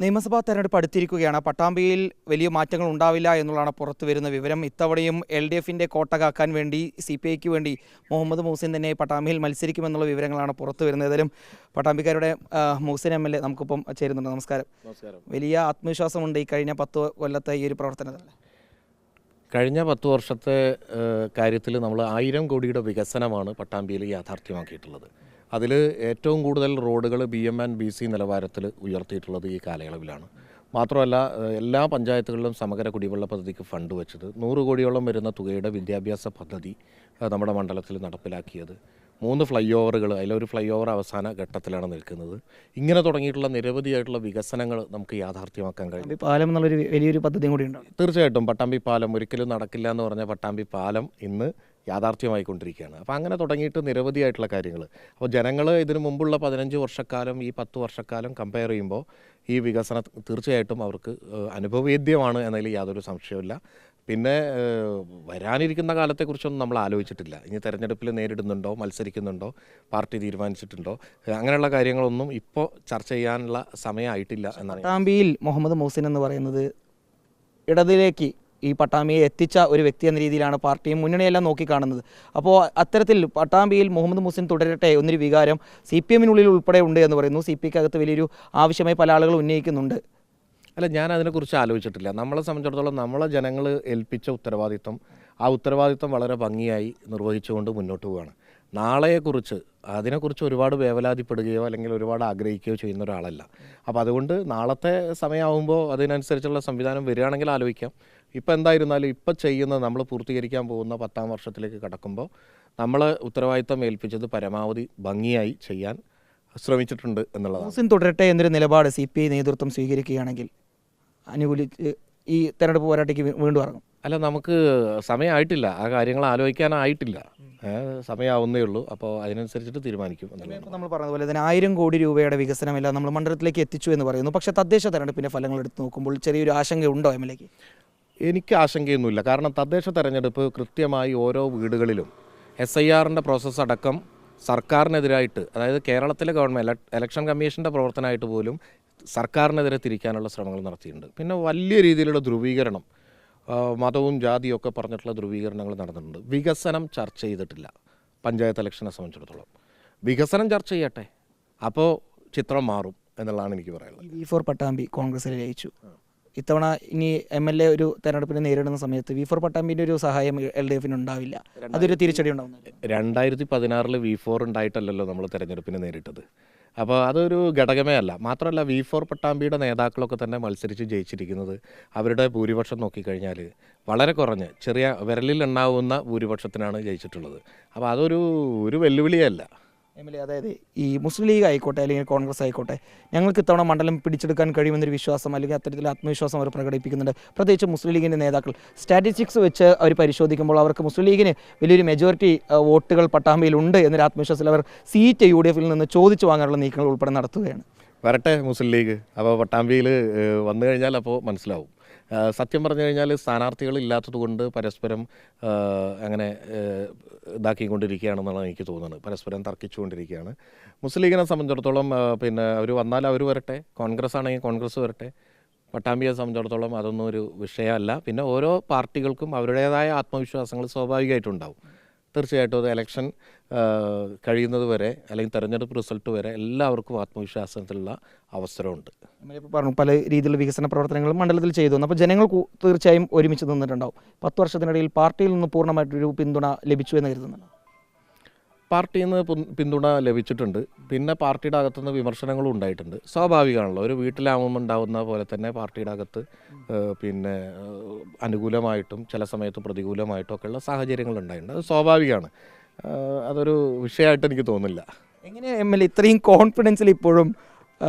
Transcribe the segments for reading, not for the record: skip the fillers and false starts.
നിയമസഭാ തെരഞ്ഞെടുപ്പ് അടുത്തിരിക്കുകയാണ്. പട്ടാമ്പിയിൽ വലിയ മാറ്റങ്ങൾ ഉണ്ടാവില്ല എന്നുള്ളതാണ് പുറത്തു വരുന്ന വിവരം. ഇത്തവണയും LDFിൻ്റെ കോട്ട കാക്കാൻ വേണ്ടി CPIക്ക് വേണ്ടി മുഹമ്മദ് മുഹസിൻ തന്നെ പട്ടാമ്പിയിൽ മത്സരിക്കുമെന്നുള്ള വിവരങ്ങളാണ് പുറത്തു വരുന്നത്. ഏതായാലും പട്ടാമ്പിക്കാരുടെ മുഹസിൻ MLA നമുക്കിപ്പം ചേരുന്നുണ്ട്. നമസ്കാരം. വലിയ ആത്മവിശ്വാസമുണ്ട് ഈ കഴിഞ്ഞ 10 കൊല്ലത്തെ ഈ ഒരു പ്രവർത്തനത്തിൽ. കഴിഞ്ഞ 10 വർഷത്തെ കാര്യത്തിൽ നമ്മൾ 1000 കോടിയുടെ വികസനമാണ് പട്ടാമ്പിയിൽ യാഥാർത്ഥ്യമാക്കിയിട്ടുള്ളത്. അതിൽ ഏറ്റവും കൂടുതൽ റോഡുകൾ BM&BC നിലവാരത്തിൽ ഉയർത്തിയിട്ടുള്ളത് ഈ കാലയളവിലാണ്. മാത്രമല്ല എല്ലാ പഞ്ചായത്തുകളിലും സമഗ്ര കുടിവെള്ള പദ്ധതിക്ക് ഫണ്ട് വെച്ചത്, 100 കോടിയോളം വരുന്ന തുകയുടെ വിദ്യാഭ്യാസ പദ്ധതി നമ്മുടെ മണ്ഡലത്തിൽ നടപ്പിലാക്കിയത്, 3 ഫ്ലൈ ഓവറുകൾ, അതിലൊരു ഫ്ലൈ ഓവർ അവസാന ഘട്ടത്തിലാണ് നിൽക്കുന്നത്. ഇങ്ങനെ തുടങ്ങിയിട്ടുള്ള നിരവധിയായിട്ടുള്ള വികസനങ്ങൾ നമുക്ക് യാഥാർത്ഥ്യമാക്കാൻ കഴിയും. പാലം എന്നുള്ളൊരു വലിയൊരു പദ്ധതിയും കൂടി ഉണ്ട്. തീർച്ചയായിട്ടും പട്ടാമ്പി പാലം ഒരിക്കലും നടക്കില്ല എന്ന് പറഞ്ഞ പട്ടാമ്പി പാലം ഇന്ന് യാഥാർത്ഥ്യമായിക്കൊണ്ടിരിക്കുകയാണ്. അപ്പോൾ അങ്ങനെ തുടങ്ങിയിട്ട് നിരവധിയായിട്ടുള്ള കാര്യങ്ങൾ. അപ്പോൾ ജനങ്ങൾ ഇതിനു മുമ്പുള്ള 15 വർഷക്കാലം ഈ 10 വർഷക്കാലം കമ്പയർ ചെയ്യുമ്പോൾ ഈ വികസനം തീർച്ചയായിട്ടും അവർക്ക് അനുഭവവേദ്യമാണ് എന്നതിൽ യാതൊരു സംശയമില്ല. പിന്നെ വരാനിരിക്കുന്ന കാലത്തെക്കുറിച്ചൊന്നും നമ്മൾ ആലോചിച്ചിട്ടില്ല. ഇനി തെരഞ്ഞെടുപ്പിൽ നേരിടുന്നുണ്ടോ, മത്സരിക്കുന്നുണ്ടോ, പാർട്ടി തീരുമാനിച്ചിട്ടുണ്ടോ, അങ്ങനെയുള്ള കാര്യങ്ങളൊന്നും ഇപ്പോൾ ചർച്ച ചെയ്യാനുള്ള സമയമായിട്ടില്ല എന്നാണ്. പട്ടാമ്പിയിൽ മുഹമ്മദ് മുഹസിൻ എന്ന് പറയുന്നത് ഇടതിലേക്ക് ഈ പട്ടാമ്പിയെ എത്തിച്ച ഒരു വ്യക്തി എന്ന രീതിയിലാണ് പാർട്ടിയും മുന്നണിയെല്ലാം നോക്കിക്കാണുന്നത്. അപ്പോൾ അത്തരത്തിൽ പട്ടാമ്പിയിൽ മുഹമ്മദ് മുഹസിൻ തുടരട്ടെ എന്നൊരു വികാരം CPMനുള്ളിൽ ഉൾപ്പെടെ ഉണ്ട് എന്ന് പറയുന്നു. CPIക്കകത്ത് വലിയൊരു ആവശ്യമായി പല ആളുകൾ ഉന്നയിക്കുന്നുണ്ട്. അല്ല, ഞാൻ അതിനെക്കുറിച്ച് ആലോചിച്ചിട്ടില്ല. നമ്മളെ സംബന്ധിച്ചിടത്തോളം നമ്മളെ ജനങ്ങൾ ഏൽപ്പിച്ച ഉത്തരവാദിത്വം, ആ ഉത്തരവാദിത്വം വളരെ ഭംഗിയായി നിർവഹിച്ചുകൊണ്ട് മുന്നോട്ട് പോവുകയാണ്. നാളെയെക്കുറിച്ച് അതിനെക്കുറിച്ച് ഒരുപാട് വേവലാതിപ്പെടുകയോ അല്ലെങ്കിൽ ഒരുപാട് ആഗ്രഹിക്കുകയോ ചെയ്യുന്ന ഒരാളല്ല. അപ്പോൾ അതുകൊണ്ട് നാളത്തെ സമയമാകുമ്പോൾ അതിനനുസരിച്ചുള്ള സംവിധാനം വരികയാണെങ്കിൽ ആലോചിക്കാം. ഇപ്പോൾ എന്തായിരുന്നാലും ഇപ്പോൾ ചെയ്യുന്ന നമ്മൾ പൂർത്തീകരിക്കാൻ പോകുന്ന 10ാം വർഷത്തിലേക്ക് കടക്കുമ്പോൾ നമ്മൾ ഉത്തരവാദിത്തം ഏൽപ്പിച്ചത് പരമാവധി ഭംഗിയായി ചെയ്യാൻ ശ്രമിച്ചിട്ടുണ്ട് എന്നുള്ളതാണ്. മുഹസിൻ തുടരട്ടെ എന്നൊരു നിലപാട് CPI നേതൃത്വം സ്വീകരിക്കുകയാണെങ്കിൽ അനുകൂലിച്ച് ഈ തെരഞ്ഞെടുപ്പ് പോരാട്ടയ്ക്ക് വീണ്ടും ഇറങ്ങും. അല്ല, നമുക്ക് സമയമായിട്ടില്ല, ആ കാര്യങ്ങൾ ആലോചിക്കാനായിട്ടില്ല, സമയമാവുന്നേ ഉള്ളൂ. അപ്പോൾ അതിനനുസരിച്ചിട്ട് തീരുമാനിക്കും. നമ്മൾ പറഞ്ഞതുപോലെ തന്നെ 1000 കോടി രൂപയുടെ വികസനമെല്ലാം നമ്മൾ മണ്ഡലത്തിലേക്ക് എത്തിച്ചു എന്ന് പറയുന്നു. പക്ഷേ തദ്ദേശ തെരഞ്ഞെടുപ്പിൻ്റെ ഫലങ്ങൾ എടുത്ത് നോക്കുമ്പോൾ ചെറിയൊരു ആശങ്കയുണ്ടോ MLAക്ക്? എനിക്ക് ആശങ്കയൊന്നുമില്ല. കാരണം തദ്ദേശ തെരഞ്ഞെടുപ്പ് കൃത്യമായി ഓരോ വീടുകളിലും SIRൻ്റെ പ്രോസസ്സ് അടക്കം സർക്കാരിനെതിരായിട്ട്, അതായത് കേരളത്തിലെ ഗവൺമെൻറ് ഇലക്ഷൻ കമ്മീഷൻ്റെ പ്രവർത്തനമായിട്ട് പോലും സർക്കാരിനെതിരെ തിരിക്കാനുള്ള ശ്രമങ്ങൾ നടത്തിയിട്ടുണ്ട്. പിന്നെ വലിയ രീതിയിലുള്ള ധ്രുവീകരണം, മതവും ജാതിയും ഒക്കെ പറഞ്ഞിട്ടുള്ള ധ്രുവീകരണങ്ങൾ നടന്നിട്ടുണ്ട്. വികസനം ചർച്ച ചെയ്തിട്ടില്ല. പഞ്ചായത്ത് ഇലക്ഷനെ സംബന്ധിച്ചിടത്തോളം വികസനം ചർച്ച ചെയ്യട്ടെ, അപ്പോൾ ചിത്രം മാറും എന്നുള്ളതാണ് എനിക്ക് പറയാനുള്ളത്. V4 പട്ടാമ്പി കോൺഗ്രസിൽ ലയിച്ചു. ഇത്തവണ ഇനി MLA ഒരു തെരഞ്ഞെടുപ്പിനെ നേരിടുന്ന സമയത്ത് V4 പട്ടാമ്പിൻ്റെ ഒരു സഹായം LDFന് ഉണ്ടാവില്ല. അതൊരു തിരിച്ചടി ഉണ്ടാവുന്നത്. 2016 V4 ഉണ്ടായിട്ടല്ലല്ലോ നമ്മൾ തെരഞ്ഞെടുപ്പിനെ നേരിട്ടത്. അപ്പോൾ അതൊരു ഘടകമേ അല്ല. മാത്രമല്ല V4 പട്ടാമ്പിയുടെ നേതാക്കളൊക്കെ തന്നെ മത്സരിച്ച് ജയിച്ചിരിക്കുന്നത് അവരുടെ ഭൂരിപക്ഷം നോക്കിക്കഴിഞ്ഞാൽ വളരെ കുറഞ്ഞ് ചെറിയ വിരലിൽ എണ്ണാവുന്ന ഭൂരിപക്ഷത്തിനാണ് ജയിച്ചിട്ടുള്ളത്. അപ്പോൾ അതൊരു വെല്ലുവിളിയല്ല. MLA, അതായത് ഈ മുസ്ലിം ലീഗ് ആയിക്കോട്ടെ അല്ലെങ്കിൽ കോൺഗ്രസ് ആയിക്കോട്ടെ, ഞങ്ങൾക്ക് ഇത്തവണ മണ്ഡലം പിടിച്ചെടുക്കാൻ കഴിയുമെന്നൊരു വിശ്വാസം അല്ലെങ്കിൽ അത്തരത്തിൽ ആത്മവിശ്വാസം അവർ പ്രകടിപ്പിക്കുന്നുണ്ട്. പ്രത്യേകിച്ച് മുസ്ലിം ലീഗിൻ്റെ നേതാക്കൾ സ്റ്റാറ്റിസ്റ്റിക്സ് വെച്ച് അവർ പരിശോധിക്കുമ്പോൾ അവർക്ക് മുസ്ലിം ലീഗിന് വലിയൊരു മെജോറിറ്റി വോട്ടുകൾ പട്ടാമ്പിയിൽ ഉണ്ട് എന്നൊരു ആത്മവിശ്വാസത്തിൽ അവർ സീറ്റ് UDFിൽ നിന്ന് ചോദിച്ചു വാങ്ങാനുള്ള നീക്കങ്ങൾ ഉൾപ്പെടെ നടത്തുകയാണ്. വരട്ടെ മുസ്ലിം ലീഗ്. അപ്പോൾ പട്ടാമ്പിയിൽ വന്നു കഴിഞ്ഞാൽ അപ്പോൾ മനസ്സിലാവും. സത്യം പറഞ്ഞു കഴിഞ്ഞാൽ സ്ഥാനാർത്ഥികളില്ലാത്തത് കൊണ്ട് പരസ്പരം അങ്ങനെ ഇതാക്കിക്കൊണ്ടിരിക്കുകയാണെന്നാണ് എനിക്ക് തോന്നുന്നത്. പരസ്പരം തർക്കിച്ചുകൊണ്ടിരിക്കുകയാണ്. മുസ്ലിം ലീഗിനെ സംബന്ധിച്ചിടത്തോളം പിന്നെ അവർ വന്നാൽ അവർ വരട്ടെ, കോൺഗ്രസ് ആണെങ്കിൽ കോൺഗ്രസ് വരട്ടെ. പട്ടാമ്പിയെ സംബന്ധിച്ചിടത്തോളം അതൊന്നും ഒരു വിഷയമല്ല. പിന്നെ ഓരോ പാർട്ടികൾക്കും അവരുടേതായ ആത്മവിശ്വാസങ്ങൾ സ്വാഭാവികമായിട്ടുണ്ടാവും. തീർച്ചയായിട്ടും അത് ഇലക്ഷൻ കഴിയുന്നത് വരെ അല്ലെങ്കിൽ തെരഞ്ഞെടുപ്പ് റിസൾട്ട് വരെ എല്ലാവർക്കും ആത്മവിശ്വാസത്തിലുള്ള അവസരമുണ്ട്. നമ്മളിപ്പോൾ പറഞ്ഞു പല രീതിയിലുള്ള വികസന പ്രവർത്തനങ്ങളും മണ്ഡലത്തിൽ ചെയ്തു. അപ്പോൾ ജനങ്ങൾ തീർച്ചയായും ഒരുമിച്ച് നിന്നിട്ടുണ്ടാവും. 10 വർഷത്തിനിടയിൽ പാർട്ടിയിൽ നിന്ന് പൂർണ്ണമായിട്ടൊരു പിന്തുണ ലഭിച്ചു എന്ന് കരുതുന്നുണ്ട്. പാർട്ടിയിൽ നിന്ന് പിന്തുണ ലഭിച്ചിട്ടുണ്ട്. പിന്നെ പാർട്ടിയുടെ അകത്തുനിന്ന് വിമർശനങ്ങളും ഉണ്ടായിട്ടുണ്ട്. സ്വാഭാവികമാണല്ലോ, ഒരു വീട്ടിലാവുമ്പോൾ ഉണ്ടാവുന്ന പോലെ തന്നെ പാർട്ടിയുടെ അകത്ത് പിന്നെ അനുകൂലമായിട്ടും ചില സമയത്ത് പ്രതികൂലമായിട്ടും ഒക്കെയുള്ള സാഹചര്യങ്ങൾ ഉണ്ടായിട്ടുണ്ട്. അത് സ്വാഭാവികമാണ്. അതൊരു വിഷയമായിട്ട് എനിക്ക് തോന്നുന്നില്ല. എങ്ങനെ MLA ഇത്രയും കോൺഫിഡൻസിൽ ഇപ്പോഴും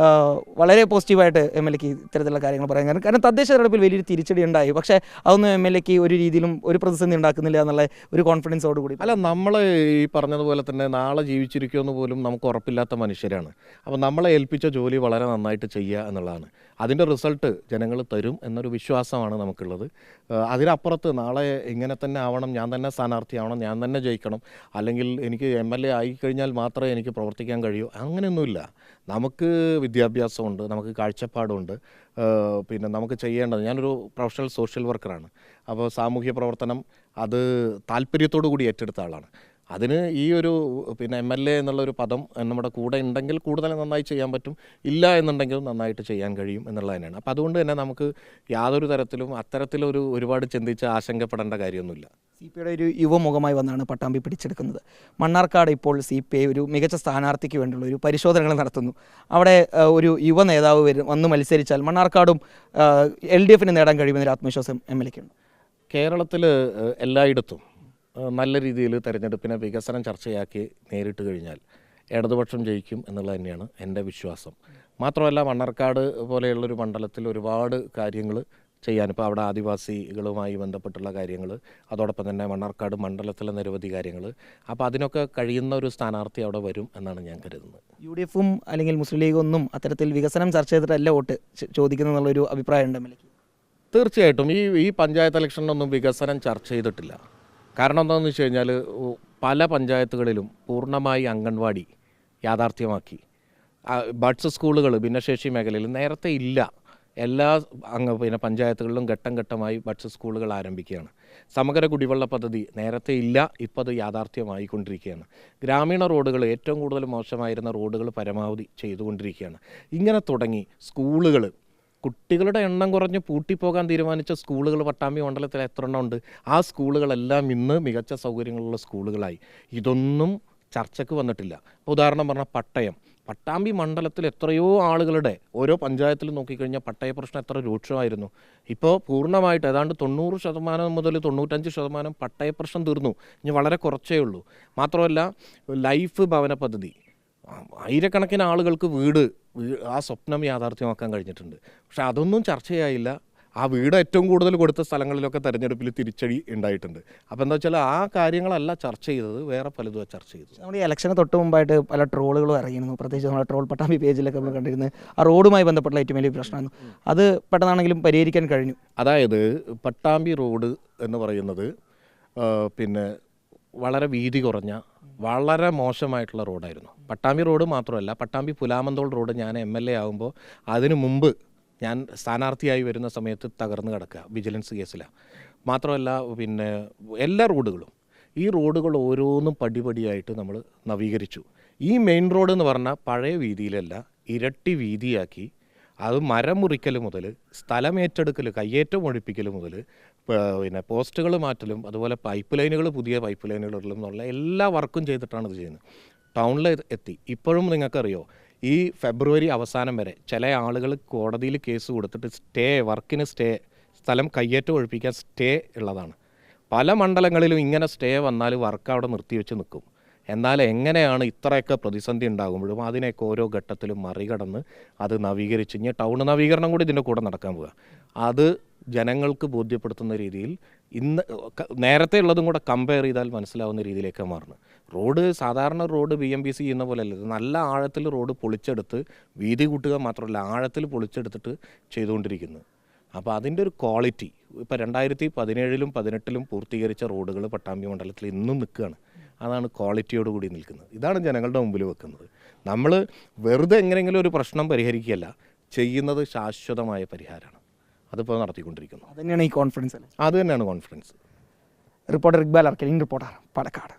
വളരെ പോസിറ്റീവായിട്ട് MLAക്ക് ഇത്തരത്തിലുള്ള കാര്യങ്ങൾ പറയാൻ കാരണം തദ്ദേശ തെരഞ്ഞെടുപ്പിൽ വലിയൊരു തിരിച്ചടി ഉണ്ടായി, പക്ഷേ അതൊന്നും MLAക്ക് ഒരു രീതിയിലും ഒരു പ്രതിസന്ധി ഉണ്ടാക്കുന്നില്ല എന്നുള്ള ഒരു കോൺഫിഡൻസോട് കൂടി? അല്ല, നമ്മൾ ഈ പറഞ്ഞതുപോലെ തന്നെ നാളെ ജീവിച്ചിരിക്കുമെന്ന് പോലും നമുക്ക് ഉറപ്പില്ലാത്ത മനുഷ്യരാണ്. അപ്പോൾ നമ്മളെ ഏൽപ്പിച്ച ജോലി വളരെ നന്നായിട്ട് ചെയ്യുക എന്നുള്ളതാണ്. അതിൻ്റെ റിസൾട്ട് ജനങ്ങൾ തരും എന്നൊരു വിശ്വാസമാണ് നമുക്കുള്ളത്. അതിനപ്പുറത്ത് നാളെ ഇങ്ങനെ തന്നെ ആവണം, ഞാൻ തന്നെ സ്ഥാനാർത്ഥിയാവണം, ഞാൻ തന്നെ ജയിക്കണം, അല്ലെങ്കിൽ എനിക്ക് MLA ആയിക്കഴിഞ്ഞാൽ മാത്രമേ എനിക്ക് പ്രവർത്തിക്കാൻ കഴിയൂ, അങ്ങനെയൊന്നുമില്ല. നമുക്ക് വിദ്യാഭ്യാസമുണ്ട്, നമുക്ക് കാഴ്ചപ്പാടുണ്ട്, പിന്നെ നമുക്ക് ചെയ്യേണ്ടത്, ഞാനൊരു പ്രൊഫഷണൽ സോഷ്യൽ വർക്കറാണ്. അപ്പോൾ സാമൂഹ്യ പ്രവർത്തനം അത് താല്പര്യത്തോടു കൂടി ഏറ്റെടുത്ത ആളാണ്. അതിന് ഈ ഒരു പിന്നെ MLA എന്നുള്ളൊരു പദം നമ്മുടെ കൂടെ ഉണ്ടെങ്കിൽ കൂടുതൽ നന്നായി ചെയ്യാൻ പറ്റും, ഇല്ല എന്നുണ്ടെങ്കിൽ നന്നായിട്ട് ചെയ്യാൻ കഴിയും എന്നുള്ളത് തന്നെയാണ്. അപ്പോൾ അതുകൊണ്ട് തന്നെ നമുക്ക് യാതൊരു തരത്തിലും അത്തരത്തിലൊരു ഒരുപാട് ചിന്തിച്ച് ആശങ്കപ്പെടേണ്ട കാര്യമൊന്നുമില്ല. CPI ഒരു യുവമുഖമായി വന്നാണ് പട്ടാമ്പി പിടിച്ചെടുക്കുന്നത്. മണ്ണാർക്കാട് ഇപ്പോൾ CPI ഒരു മികച്ച സ്ഥാനാർത്ഥിക്ക് വേണ്ടിയുള്ള ഒരു പരിശോധനകൾ നടത്തുന്നു. അവിടെ ഒരു യുവ നേതാവ് വന്ന് മത്സരിച്ചാൽ മണ്ണാർക്കാടും LDFന് നേടാൻ കഴിയുമെന്നൊരു ആത്മവിശ്വാസം MLAക്കുണ്ട്. കേരളത്തിൽ എല്ലായിടത്തും നല്ല രീതിയിൽ തെരഞ്ഞെടുപ്പിനെ വികസനം ചർച്ചയാക്കി നേരിട്ട് കഴിഞ്ഞാൽ ഇടതുപക്ഷം ജയിക്കും എന്നുള്ളത് തന്നെയാണ് എൻ്റെ വിശ്വാസം. മാത്രമല്ല മണ്ണാർക്കാട് പോലെയുള്ളൊരു മണ്ഡലത്തിൽ ഒരുപാട് കാര്യങ്ങൾ ചെയ്യാൻ, ഇപ്പോൾ അവിടെ ആദിവാസികളുമായി ബന്ധപ്പെട്ടുള്ള കാര്യങ്ങൾ, അതോടൊപ്പം തന്നെ മണ്ണാർക്കാട് മണ്ഡലത്തിലെ നിരവധി കാര്യങ്ങൾ, അപ്പോൾ അതിനൊക്കെ കഴിയുന്ന ഒരു സ്ഥാനാർത്ഥി അവിടെ വരും എന്നാണ് ഞാൻ കരുതുന്നത്. UDFും അല്ലെങ്കിൽ മുസ്ലിം ലീഗും ഒന്നും അത്തരത്തിൽ വികസനം ചർച്ച ചെയ്തിട്ടല്ല വോട്ട് ചോദിക്കുന്നുള്ളൊരു അഭിപ്രായം ഉണ്ട് MLAക്ക്? തീർച്ചയായിട്ടും ഈ പഞ്ചായത്ത് ഇലക്ഷനിലൊന്നും വികസനം ചർച്ച ചെയ്തിട്ടില്ല. കാരണം എന്താണെന്ന് വെച്ച് കഴിഞ്ഞാൽ പല പഞ്ചായത്തുകളിലും പൂർണ്ണമായി അംഗൻവാടി യാഥാർത്ഥ്യമാക്കി. ബഡ്സ് സ്കൂളുകൾ ഭിന്നശേഷി മേഖലയിൽ നേരത്തെ ഇല്ല. എല്ലാ പിന്നെ പഞ്ചായത്തുകളിലും ഘട്ടം ഘട്ടമായി ബഡ്സ് സ്കൂളുകൾ ആരംഭിക്കുകയാണ്. സമഗ്ര കുടിവെള്ള പദ്ധതി നേരത്തെ ഇല്ല, ഇപ്പോൾ അത് യാഥാർത്ഥ്യമായിക്കൊണ്ടിരിക്കുകയാണ്. ഗ്രാമീണ റോഡുകൾ, ഏറ്റവും കൂടുതൽ മോശമായിരുന്ന റോഡുകൾ പരമാവധി ചെയ്തുകൊണ്ടിരിക്കുകയാണ്. ഇങ്ങനെ തുടങ്ങി സ്കൂളുകൾ, കുട്ടികളുടെ എണ്ണം കുറഞ്ഞ് പൂട്ടിപ്പോകാൻ തീരുമാനിച്ച സ്കൂളുകൾ പട്ടാമ്പി മണ്ഡലത്തിൽ എത്ര എണ്ണം ഉണ്ട്? ആ സ്കൂളുകളെല്ലാം ഇന്ന് മികച്ച സൗകര്യങ്ങളുള്ള സ്കൂളുകളായി. ഇതൊന്നും ചർച്ചയ്ക്ക് വന്നിട്ടില്ല. ഇപ്പോൾ ഉദാഹരണം പറഞ്ഞാൽ പട്ടാമ്പി മണ്ഡലത്തിൽ എത്രയോ ആളുകളുടെ ഓരോ പഞ്ചായത്തിൽ നോക്കിക്കഴിഞ്ഞാൽ പട്ടയ പ്രശ്നം എത്ര രൂക്ഷമായിരുന്നു. ഇപ്പോൾ പൂർണ്ണമായിട്ട് ഏതാണ്ട് 90% മുതൽ 95% പട്ടയ പ്രശ്നം തീർന്നു. ഇനി വളരെ കുറച്ചേ ഉള്ളൂ. മാത്രമല്ല ലൈഫ് ഭവന പദ്ധതി, ആയിരക്കണക്കിന് ആളുകൾക്ക് വീട് ആ സ്വപ്നം യാഥാർത്ഥ്യമാക്കാൻ കഴിഞ്ഞിട്ടുണ്ട്. പക്ഷെ അതൊന്നും ചർച്ചയായില്ല. ആ വീട് ഏറ്റവും കൂടുതൽ കൊടുത്ത സ്ഥലങ്ങളിലൊക്കെ തെരഞ്ഞെടുപ്പിൽ തിരിച്ചടി ഉണ്ടായിട്ടുണ്ട്. അപ്പോൾ എന്താ വെച്ചാൽ ആ കാര്യങ്ങളല്ല ചർച്ച ചെയ്തത്, വേറെ പലതും ചർച്ച ചെയ്തത്. നമ്മുടെ ഈ ഇലക്ഷന് തൊട്ട് മുമ്പായിട്ട് പല ട്രോളുകളും ഇറങ്ങിയിരുന്നു. പ്രത്യേകിച്ച് നമ്മുടെ ട്രോൾ പട്ടാമ്പി പേജിലൊക്കെ നമ്മൾ കണ്ടിരുന്നത് ആ റോഡുമായി ബന്ധപ്പെട്ടുള്ള ഏറ്റവും വലിയ പ്രശ്നമായിരുന്നു. അത് പെട്ടെന്നാണെങ്കിലും പരിഹരിക്കാൻ കഴിഞ്ഞു. അതായത് പട്ടാമ്പി റോഡ് എന്ന് പറയുന്നത് പിന്നെ വളരെ വീതി കുറഞ്ഞ വളരെ മോശമായിട്ടുള്ള റോഡായിരുന്നു. പട്ടാമ്പി റോഡ് മാത്രമല്ല, പട്ടാമ്പി പുലാമന്തോൾ റോഡ് ഞാൻ MLA ആകുമ്പോൾ അതിനു മുമ്പ് ഞാൻ സ്ഥാനാർത്ഥിയായി വരുന്ന സമയത്ത് തകർന്ന് കിടക്കുക, വിജിലൻസ് കേസിലാണ്. മാത്രമല്ല പിന്നെ എല്ലാ റോഡുകളും, ഈ റോഡുകൾ ഓരോന്നും പടിപടിയായിട്ട് നമ്മൾ നവീകരിച്ചു. ഈ മെയിൻ റോഡ് എന്ന് പറഞ്ഞാൽ പഴയ വീതിയിലല്ല, ഇരട്ടി വീതിയാക്കി. അത് മരം മുറിക്കൽ മുതൽ സ്ഥലമേറ്റെടുക്കൽ, കയ്യേറ്റം ഒഴിപ്പിക്കൽ മുതൽ പിന്നെ പോസ്റ്റുകൾ മാറ്റലും അതുപോലെ പൈപ്പ് ലൈനുകൾ, പുതിയ പൈപ്പ് ലൈനുകളിലും എന്നുള്ള എല്ലാ വർക്കും ചെയ്തിട്ടാണ് ഇത് ചെയ്യുന്നത്. ടൗണിൽ എത്തി. ഇപ്പോഴും നിങ്ങൾക്കറിയോ, ഈ ഫെബ്രുവരി അവസാനം വരെ ചില ആളുകൾ കോടതിയിൽ കേസ് കൊടുത്തിട്ട് വർക്കിന് സ്റ്റേ, സ്ഥലം കയ്യേറ്റം ഒഴിപ്പിക്കാൻ സ്റ്റേ ഉള്ളതാണ്. പല മണ്ഡലങ്ങളിലും ഇങ്ങനെ സ്റ്റേ വന്നാൽ വർക്ക് അവിടെ നിർത്തിവെച്ച് നിൽക്കും. എന്നാൽ എങ്ങനെയാണ് ഇത്രയൊക്കെ പ്രതിസന്ധി ഉണ്ടാകുമ്പോഴും അതിനെയൊക്കെ ഓരോ ഘട്ടത്തിലും മറികടന്ന് അത് നവീകരിച്ച്, ഇനി ടൗൺ നവീകരണം കൂടി ഇതിൻ്റെ കൂടെ നടക്കാൻ പോവുക. അത് ജനങ്ങൾക്ക് ബോധ്യപ്പെടുത്തുന്ന രീതിയിൽ ഇന്ന് നേരത്തെ ഉള്ളതും കൂടെ കമ്പയർ ചെയ്താൽ മനസ്സിലാവുന്ന രീതിയിലേക്ക് മാറുന്നത്. റോഡ് സാധാരണ റോഡ് BMBC ചെയ്യുന്ന പോലെ അല്ല, നല്ല ആഴത്തിൽ റോഡ് പൊളിച്ചെടുത്ത് വീതി കൂട്ടുക മാത്രമല്ല ആഴത്തിൽ പൊളിച്ചെടുത്തിട്ട് ചെയ്തുകൊണ്ടിരിക്കുന്നത്. അപ്പോൾ അതിൻ്റെ ഒരു ക്വാളിറ്റി ഇപ്പോൾ 2017-ലും 2018-ലും പൂർത്തീകരിച്ച റോഡുകൾ പട്ടാമ്പി മണ്ഡലത്തിൽ ഇന്നും നിൽക്കുകയാണ്. അതാണ് ക്വാളിറ്റിയോട് കൂടി നിൽക്കുന്നത്. ഇതാണ് ജനങ്ങളുടെ മുമ്പിൽ വെക്കുന്നത്. നമ്മൾ വെറുതെ എങ്ങനെയെങ്കിലും ഒരു പ്രശ്നം പരിഹരിക്കുകയല്ല ചെയ്യുന്നത്, ശാശ്വതമായ പരിഹാരമാണ്. അതിപ്പോൾ നടത്തിക്കൊണ്ടിരിക്കുന്നു. അത് തന്നെയാണ് ഈ കോൺഫിഡൻസ് അല്ലേ? അത് തന്നെയാണ് കോൺഫിഡൻസ്. റിപ്പോർട്ടർ ഇക്ബാൽ അർക്കലിംഗ്, റിപ്പോർട്ടർ പാലക്കാട്.